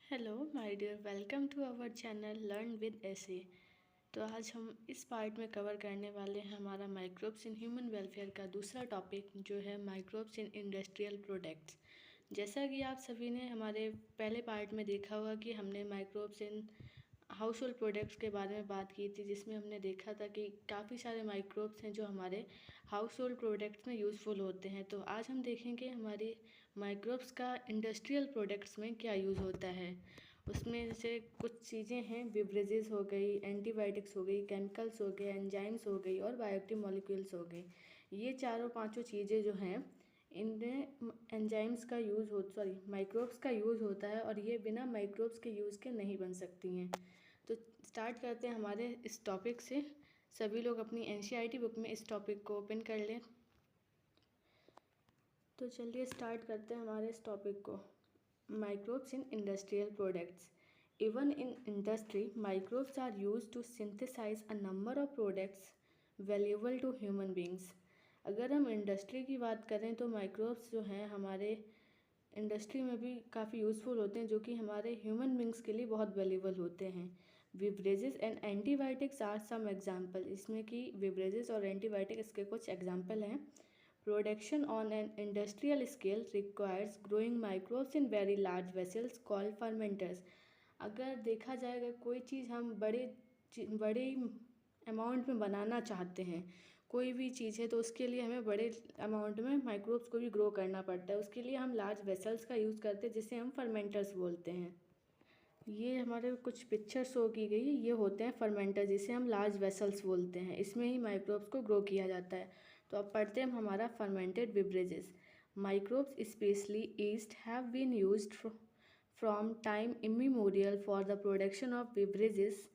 Hello my dear, welcome to our channel learn with ease. तो आज हम इस पार्ट में कवर करने वाले हैं हमारा माइक्रोब्स इन ह्यूमन वेलफेयर का दूसरा टॉपिक, जो है माइक्रोब्स इन इंडस्ट्रियल प्रोडक्ट्स। जैसा कि आप सभी ने हमारे पहले पार्ट में देखा होगा कि हमने microbes in house hold products के बारे में बात की थी, जिसमें हमने देखा था कि काफ़ी सारे माइक्रोब्स हैं जो हमारे हाउस होल्ड प्रोडक्ट्स में यूज़फुल होते हैं। तो आज हम देखेंगे हमारी माइक्रोब्स का इंडस्ट्रियल प्रोडक्ट्स में क्या यूज़ होता है। उसमें जैसे कुछ चीज़ें हैं, बिवरेजेस हो गई, एंटीबायोटिक्स हो गई, केमिकल्स हो गए, एंजाइम्स हो गई और बायोएक्टिव मॉलिक्यूल्स हो गई। ये चारों पांचों चीज़ें जो हैं, इनमें एंजाइम्स का यूज़ माइक्रोब्स का यूज़ होता है, और ये बिना माइक्रोब्स के यूज़ के नहीं बन सकती हैं। तो स्टार्ट करते हैं हमारे इस टॉपिक से। सभी लोग अपनी एनसीईआरटी बुक में इस टॉपिक को ओपन कर लें। तो चलिए स्टार्ट करते हैं हमारे इस टॉपिक को। Microbes in industrial products. Even in industry, microbes are used to synthesise a number of products valuable to human beings. अगर हम इंडस्ट्री की बात करें तो माइक्रोब्स जो हैं हमारे इंडस्ट्री में भी काफ़ी यूज़फुल होते हैं, जो कि हमारे ह्यूमन बींग्स के लिए बहुत वैल्यूएबल होते हैं। Beverages and antibiotics are some example. इसमें कि विब्रेजेस और एंटीबायोटिक इसके कुछ एग्जाम्पल हैं। Production on an industrial scale requires growing microbes in very large vessels called fermenters. अगर देखा जाएगा कोई चीज़ हम बड़े अमाउंट में बनाना चाहते हैं, कोई भी चीज़ है, तो उसके लिए हमें बड़े अमाउंट में माइक्रोब्स को भी ग्रो करना पड़ता है। उसके लिए हम लार्ज वेसल्स का यूज़ करते हैं, जिसे हम फर्मेंटर्स बोलते हैं। ये हमारे कुछ पिक्चर शो की गई, ये होते हैं फर्मेंटर, जिसे हम लार्ज वेसल्स बोलते हैं। इसमें ही माइक्रोब्स को ग्रो किया जाता है। तो अब पढ़ते हैं हमारा fermented beverages. Microbes specially yeast have been used from time immemorial for the production of beverages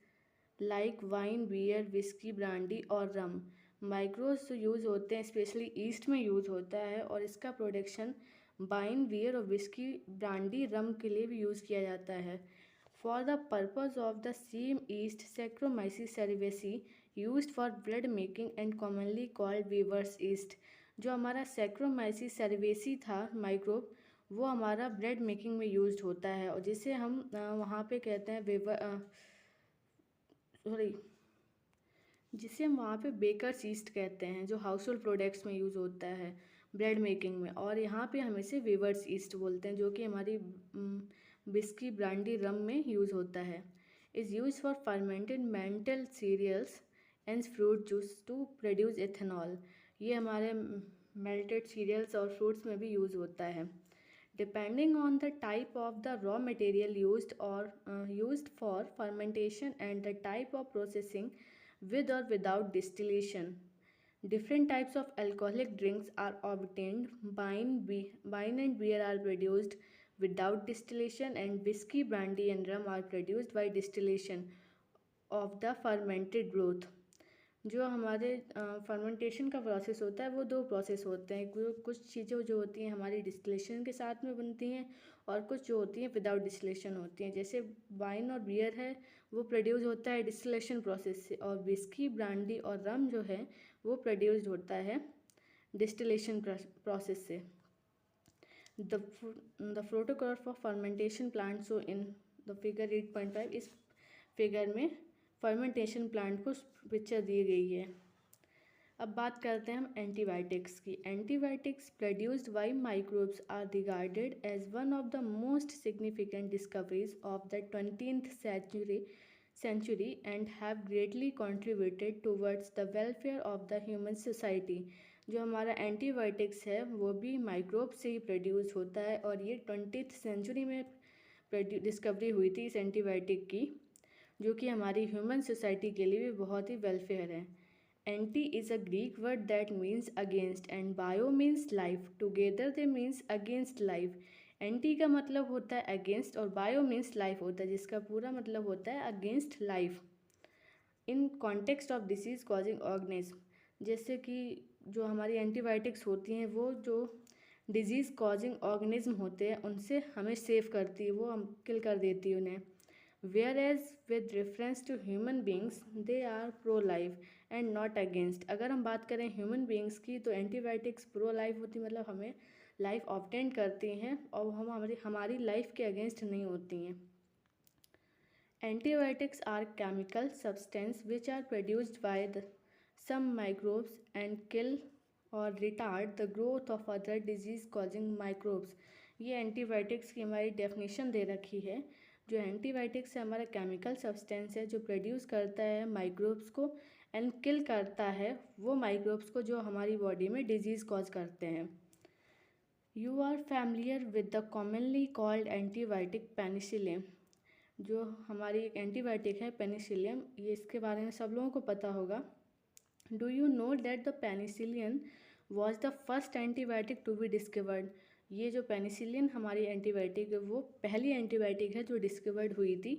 like wine, beer, whisky, brandy और रम। माइक्रोब्स यूज़ होते हैं, स्पेशली ईस्ट में यूज़ होता है, और इसका प्रोडक्शन वाइन, बियर और विस्की, ब्रांडी, रम के लिए भी यूज़ किया जाता है। For the purpose of the same yeast, Saccharomyces cerevisiae used for bread making and commonly called brewer's yeast. जो हमारा सैक्रोमाइसिस सेरेवेसी था माइक्रोब, वो हमारा ब्लड मेकिंग में यूज्ड होता है, और जिसे हम वहाँ पे कहते हैं जिसे हम वहाँ पे बेकर्स ईस्ट कहते हैं, जो हाउस होल्ड प्रोडक्ट्स में यूज़ होता है ब्रेड मेकिंग में। और यहाँ पे हम इसे वीवर्स ईस्ट बोलते हैं, जो कि हमारी बिस्की, ब्रांडी, रम में यूज़ होता है। इज़ यूज फॉर फर्मेंटेड मेंटल cereals and fruit juice to produce ethanol. ये हमारे मेल्टेड सीरियल्स और फ्रूट्स में भी यूज़ होता है। Depending on the type of the raw material used for fermentation and the type of processing with or without distillation, different types of alcoholic drinks are obtained. Wine and beer are produced without distillation, and whiskey, brandy and rum are produced by distillation of the fermented broth। जो हमारे fermentation का process होता है, वो दो process होते हैं। कुछ चीज़ें जो होती हैं हमारी डिस्टिलेशन के साथ में बनती हैं, और कुछ जो होती हैं विदाउट डिस्टिलेशन होती हैं। जैसे वाइन और बियर है, वो प्रोड्यूस होता है डिस्टिलेशन प्रोसेस से, और विस्की, ब्रांडी और रम जो है वो प्रोड्यूस्ड होता है डिस्टिलेशन प्रोसेस से। The protocol for fermentation plant, so in the figure 8.5, इस फिगर में फर्मेंटेशन प्लांट को पिक्चर दी गई है। अब बात करते हैं हम एंटीबायोटिक्स की। Antibiotics produced by microbes are regarded as one of the most significant discoveries of the 20th century and have greatly contributed towards the welfare of the human society। जो हमारा एंटीबायोटिक्स है वो भी माइक्रोब से ही produce होता है, और ये 20th सेंचुरी में डिस्कवरी हुई थी इस एंटीबायोटिक की, जो कि हमारी ह्यूमन सोसाइटी के लिए भी बहुत ही वेलफेयर है। Anti is a Greek word that means against and bio means life, together they means against life. Anti का मतलब होता है अगेंस्ट, और बायो मीन्स लाइफ होता है, जिसका पूरा मतलब होता है against life. In context of disease causing organism, जैसे कि जो हमारी एंटीबायोटिक्स होती हैं वो जो डिजीज़ कॉजिंग ऑर्गेनिज्म होते हैं उनसे हमें सेव करती है, वो हम किल कर देती है उन्हें। Whereas with reference to human beings, they are pro-life and not against। अगर हम बात करें ह्यूमन बींग्स की, तो एंटीबायोटिक्स प्रो लाइफ होती, मतलब हमें लाइफ ऑब्टेन करती हैं, और हम हमारी लाइफ के अगेंस्ट नहीं होती हैं। Antibiotics are chemical substances which are produced by some microbes and kill or retard the growth of other disease causing microbes. ये एंटीबायोटिक्स की हमारी डेफिनेशन दे रखी है। जो एंटीबायोटिक्स है हमारा केमिकल सब्सटेंस है जो प्रोड्यूस करता है माइक्रोब्स को एंड किल करता है वो माइक्रोब्स को जो हमारी बॉडी में डिजीज़ कॉज करते हैं। You are familiar with the commonly called antibiotic penicillin. जो हमारी एक एंटीबायोटिक है पेनिसिलियम, ये इसके बारे में सब लोगों को पता होगा। Do you know that the penicillin was the first antibiotic to be discovered. ये जो पेनिसिलिन हमारी एंटीबायोटिक है वो पहली एंटीबायोटिक है जो डिस्कवर्ड हुई थी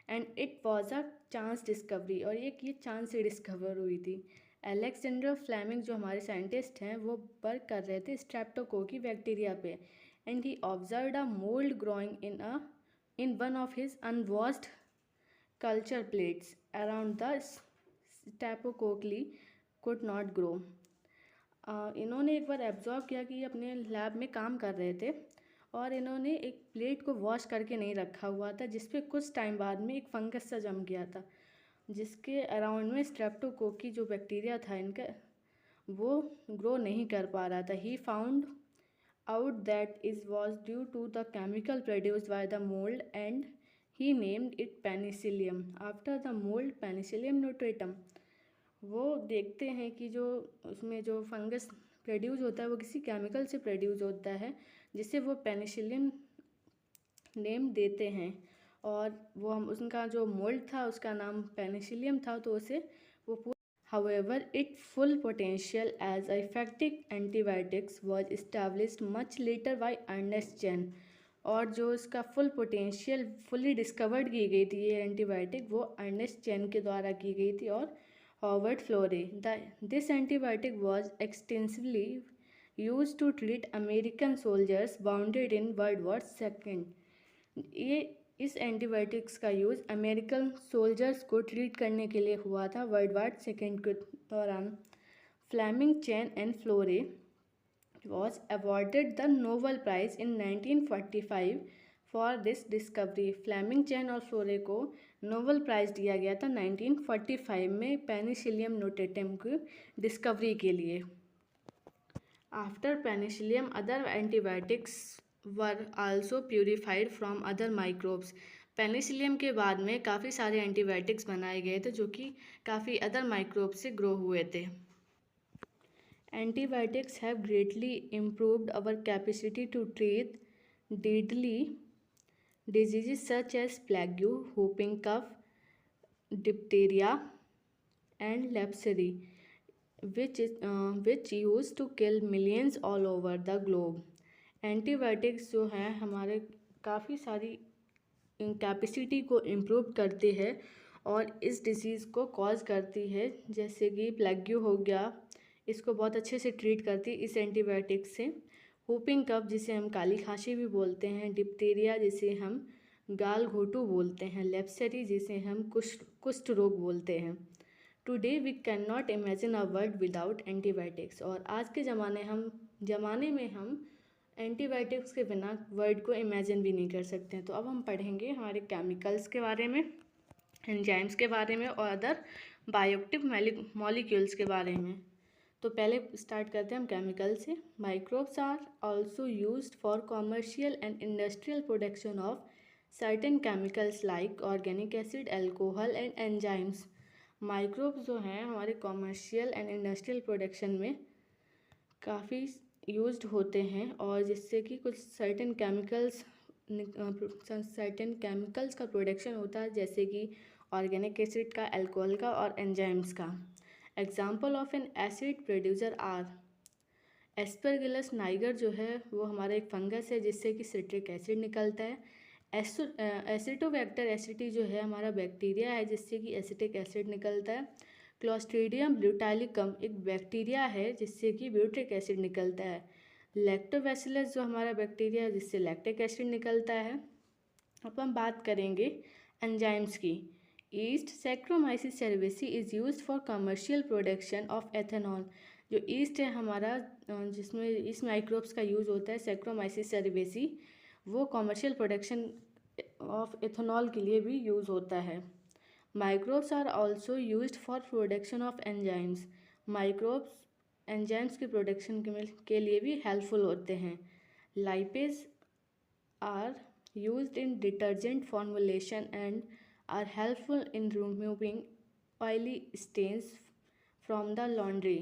and it was a chance discovery, और ये चांस से डिस्कवर हुई थी। अलेक्जेंडर फ्लेमिंग जो हमारे साइंटिस्ट हैं वो वर्क कर रहे थे स्ट्रेप्टोकोकी बैक्टीरिया पे and he observed a mould growing in one of his unwashed culture plates around the स्टेपोकोकली could not grow। इन्होंने एक बार एब्जॉर्व किया कि ये अपने लैब में काम कर रहे थे और इन्होंने एक प्लेट को वॉश करके नहीं रखा हुआ था जिस पे कुछ टाइम बाद में एक फंगस सा जम गया था जिसके अराउंड में स्ट्रेप्टोकोकी जो बैक्टीरिया था इनका वो ग्रो नहीं कर पा रहा था। He found out that it was due to the chemical produced by the mold and he named it penicillium after the mold Penicillium notatum। वो देखते हैं कि जो उसमें जो फंगस प्रोड्यूस होता है वो किसी केमिकल से प्रोड्यूस होता है जिसे वो पेनिसिलिन नेम देते हैं और वो हम उनका जो मोल्ड था उसका नाम पेनिसिलियम था तो उसे वो However, its full potential as effective antibiotics was established much later by Ernest Chen। और जो इसका फुल पोटेंशियल फुली डिस्कवर्ड की गई थी ये एंटीबायोटिक वो अर्नेस्ट चेन के द्वारा की गई थी और Howard Florey. This antibiotic was extensively use to treat American soldiers bounded in world war second. ये इस एंटीबायोटिक्स का यूज़ अमेरिकन सोल्जर्स को ट्रीट करने के लिए हुआ था वर्ल्ड वार सेकेंड के दौरान। Fleming, Chain and Florey was awarded the Nobel prize in 1945 for this discovery. Fleming, Chain और फ्लोरे को नोबेल प्राइज़ दिया गया था 1945 में पेनिसिलियम नोटेटम की डिस्कवरी के लिए। After Penicillium other antibiotics were also purified from other microbes. Penicillium के बाद में काफ़ी सारे एंटीबायोटिक्स बनाए गए थे जो कि काफ़ी अदर माइक्रोब्स से ग्रो हुए थे। Antibiotics have greatly improved our capacity to treat deadly diseases such as plague, whooping cough, diphtheria and leprosy which used to kill millions all over the globe। Antibiotics जो हैं हमारे काफ़ी सारी capacity को improve करती है और इस डिसीज़ को कॉज करती है जैसे कि प्लेग्यू हो गया, इसको बहुत अच्छे से ट्रीट करती है इस एंटीबायोटिक से। हुपिंग कफ जिसे हम काली खांसी भी बोलते हैं, डिप्थीरिया जिसे हम गाल घोटू बोलते हैं, लेप्सरी जिसे हम कुष्ठ रोग बोलते हैं। Today we can not imagine a world without antibiotics. और आज के ज़माने में हम एंटीबायोटिक्स के बिना वर्ड को इमेजिन भी नहीं कर सकते हैं। तो अब हम पढ़ेंगे हमारे केमिकल्स के बारे में, एंजाइम्स के बारे में और अदर बायोएक्टिव मॉलिक्यूल्स के बारे में। तो पहले स्टार्ट करते हैं हम केमिकल से। Microbes are also used for commercial and industrial production of certain chemicals like organic acid, alcohol and enzymes. Microbes जो हैं हमारे कॉमर्शियल एंड इंडस्ट्रियल प्रोडक्शन में काफ़ी यूज्ड होते हैं और जिससे कि कुछ सर्टेन केमिकल्स का प्रोडक्शन होता है जैसे कि ऑर्गेनिक एसिड का, अल्कोहल का और एंजाइम्स का। Example of an acid producer are Aspergillus niger जो है वो हमारा एक फंगस है जिससे कि सिट्रिक एसिड निकलता है। एसिटोबैक्टर एसिटी जो है हमारा बैक्टीरिया है जिससे कि एसिटिक एसिड निकलता है। क्लोस्ट्रीडियम ब्यूटाइलिकम एक बैक्टीरिया है जिससे कि ब्यूट्रिक एसिड निकलता है। लैक्टोबैसिलस जो हमारा बैक्टीरिया है जिससे लैक्टिक एसिड निकलता है। अब हम बात करेंगे एंजाइम्स की। Yeast Saccharomyces cerevisiae is used for commercial production of ethanol. जो ईस्ट है हमारा जिसमें इस माइक्रोब्स का यूज़ होता है सैक्रोमाइसिस सेरेवेसी, वो कमर्शियल प्रोडक्शन ऑफ एथेनॉल के लिए भी यूज़ होता है। Microbes are also used for production of enzymes. Microbes enzymes की प्रोडक्शन के लिए भी हेल्पफुल होते हैं। Lipase are used in detergent formulation and are helpful in removing oily stains from the laundry।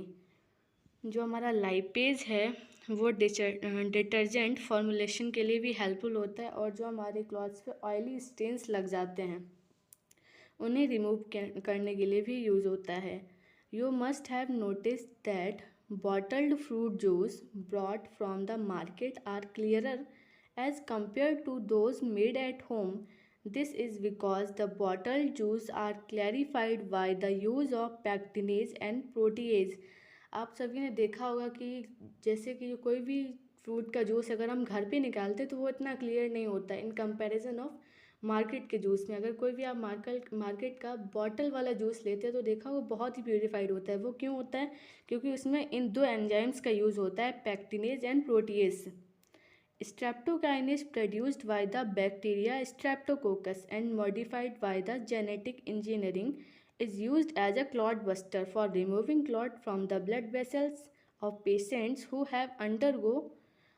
जो हमारा लाइपेज है वो डिटर्जेंट फॉर्मुलेशन के लिए भी हेल्पफुल होता है और जो हमारे क्लॉथ्स पे ऑयली स्टेन्स लग जाते हैं उन्हें रिमूव करने के लिए भी यूज़ होता है। You must have notice that bottled fruit juice brought from the market are clearer as compared to those made at home. This is because the bottled juice are clarified by the use of pectinase and protease। आप सभी ने देखा होगा कि जैसे कि कोई भी फ्रूट का जूस अगर हम घर पे निकालते तो वो इतना क्लियर नहीं होता इन कंपैरिजन ऑफ मार्केट के जूस में। अगर कोई भी आप मार्केट का बॉटल वाला जूस लेते हैं तो देखा वो बहुत ही प्योरीफाइड होता है। वो क्यों होता है? क्योंकि उसमें इन दो एंजाइम्स का यूज़ होता है, pectinase and protease. Streptokinase produced by the bacteria Streptococcus and modified by the genetic engineering is used as a clot buster for removing clot from the blood vessels of patients who have undergo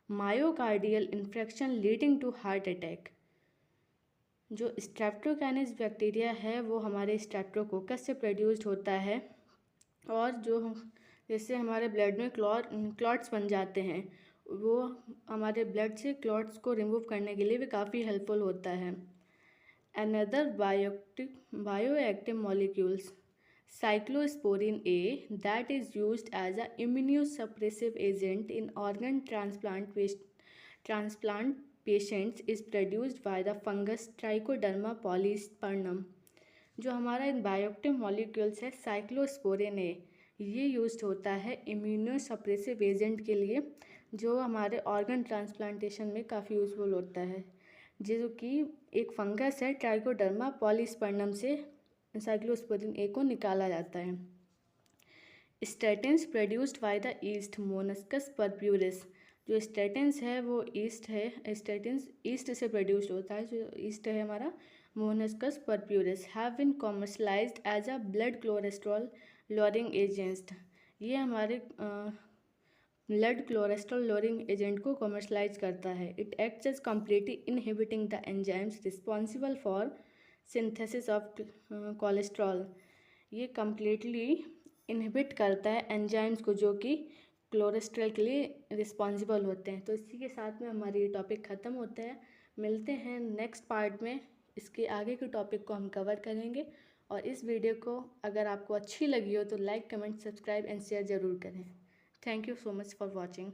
myocardial infarction leading to heart attack। जो streptokinase bacteria है वो हमारे Streptococcus से produced होता है और जो जैसे हमारे ब्लड में क्लॉट्स बन जाते हैं वो हमारे ब्लड से क्लॉट्स को रिमूव करने के लिए भी काफ़ी हेल्पफुल होता है। Another bioactive molecules cyclosporin A that is used as a immunosuppressive agent in organ transplant patients is produced by the fungus Trichoderma polysporum. जो हमारा इन बायोएक्टिव मॉलिक्यूल्स है साइक्लोस्पोरिन ए, ये यूज्ड होता है इम्यूनोसप्रेसिव एजेंट के लिए जो हमारे ऑर्गन ट्रांसप्लांटेशन में काफ़ी यूज़फुल होता है, जो कि एक फंगस है ट्राइकोडर्मा पॉलीस्पर्नम से साइक्लोस्पोरिन ए को निकाला जाता है। Statins produced by the yeast Monascus purpureus. जो स्टेटिन्स है वो ईस्ट है, स्टेटिन्स ईस्ट से प्रोड्यूस्ड होता है। जो ईस्ट है हमारा Monascus purpureus have been commercialized as a blood cholesterol lowering agent. ये हमारे ब्लड कोलेस्ट्रॉल लोअरिंग एजेंट को कॉमर्शलाइज करता है। It acts as completely inhibiting the enzymes responsible for synthesis of cholesterol. ये कम्प्लीटली इनहिबिट करता है एंजाइम्स को जो कि कोलेस्ट्रॉल के लिए रिस्पॉन्सिबल होते हैं। तो इसी के साथ में हमारी ये टॉपिक ख़त्म होता है। मिलते हैं नेक्स्ट पार्ट में, इसके आगे के टॉपिक को हम कवर करेंगे। और इस वीडियो को अगर आपको अच्छी लगी हो तो like, comment, subscribe and share ज़रूर करें। Thank you so much for watching.